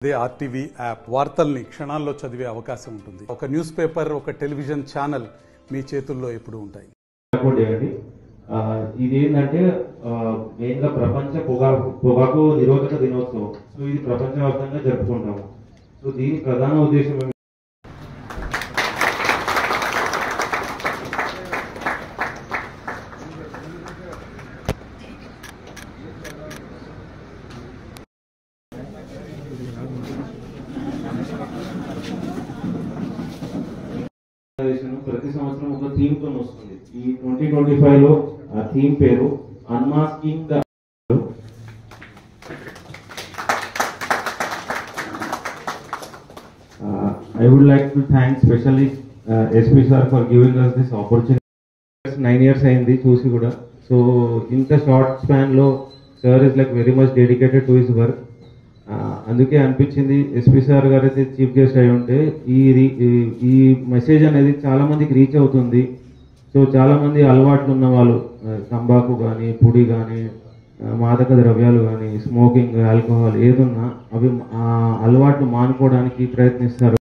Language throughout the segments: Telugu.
అదే ఆర్టీవీ యాప్ వార్తల్ని క్షణాల్లో చదివే అవకాశం ఉంటుంది. ఒక న్యూస్ పేపర్, ఒక టెలివిజన్ ఛానల్ మీ చేతుల్లో ఎప్పుడు ఉంటాయి. ఇది ఏంటంటే మెయిన్గా ప్రపంచ పొగాకు నిరోధక దినోత్సవం. సో ఇది ప్రపంచవ్యాప్తంగా జరుపుకుంటాము. సో దీని ప్రధాన ఉద్దేశం ప్రతి సంవత్సరం ఒక థీమ్ తో వస్తుంది. ఈ 2025 లో ఆ థీమ్ పేరు unmasking the. I would like to thank specially SP sir for giving us this opportunity. 9 years అయింది చూసి కూడా. సో ఇంత షార్ట్ స్పాన్ లో sir is like very much dedicated to his work. అందుకే అనిపించింది ఎస్పీ సార్ గారు అయితే చీఫ్ గెస్ట్ అయి ఉంటే ఈ మెసేజ్ అనేది చాలా మందికి రీచ్ అవుతుంది. సో చాలా మంది అలవాట్లు ఉన్న వాళ్ళు తంబాకు కానీ, పొడి కానీ, మాదక ద్రవ్యాలు కానీ, స్మోకింగ్, ఆల్కహాల్ ఏదున్నా అవి అలవాట్లు మానుకోవడానికి ప్రయత్నిస్తారు.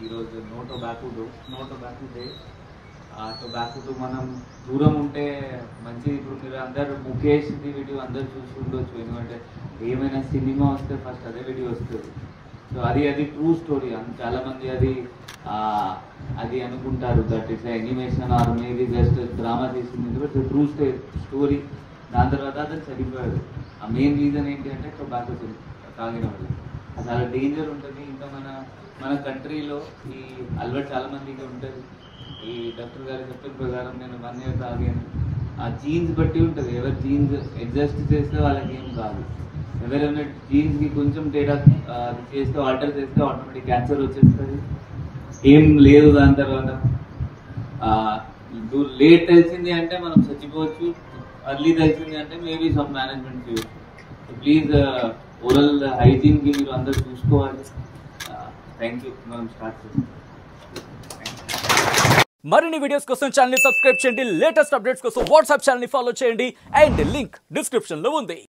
ఈరోజు నో టొబాకో డే. టొబాకోతో మనం దూరం ఉంటే మంచిది. ఇప్పుడు మీరు అందరు ముఖేష్ వీడియో అందరు చూసి ఉండొచ్చు. ఎందుకంటే ఏమైనా సినిమా వస్తే ఫస్ట్ అదే వీడియో వస్తుంది. సో అది ట్రూ స్టోరీ. చాలామంది అది అనుకుంటారు that is animation or maybe just drama తీసింది. But true story. దాని తర్వాత అతను చనిపోయాడు. ఆ మెయిన్ రీజన్ ఏంటి అంటే టొబాకో తాగిన వాళ్ళు. అది చాలా డేంజర్ ఉంటుంది. ఇంకా మన కంట్రీలో ఈ అలవాటు చాలా మందికి ఉంటుంది. ఈ డాక్టర్ గారు చెప్పిన ప్రకారం నేను 1 year తాగాను. ఆ జీన్స్ బట్టి ఉంటుంది. ఎవరి జీన్స్ అడ్జస్ట్ చేస్తే వాళ్ళకి ఏం కాదు. ఎవరైనా జీన్స్కి కొంచెం తేడా చేస్తే, ఆల్టర్ చేస్తే ఆటోమేటిక్ క్యాన్సర్ వచ్చేస్తుంది. ఏం లేదు. దాని తర్వాత లేట్ తెలిసింది అంటే మనం చచ్చిపోవచ్చు. అర్లీ తెలిసింది అంటే మేబీ సమ్ మేనేజ్మెంట్ చేయవచ్చు. ప్లీజ్ ఓరల్ హైజీన్కి మీరు అందరూ చూసుకోవాలి. Thank you. మనం స్టార్ట్ చేస్తాం. మరిన్ని వీడియోస్ కోసం ఛానల్ ని సబ్స్క్రైబ్ చేయండి. లేటెస్ట్ అప్డేట్స్ కోసం వాట్సాప్ ఛానల్ ని ఫాలో చేయండి. అండ్ లింక్ డిస్క్రిప్షన్ లో ఉంది.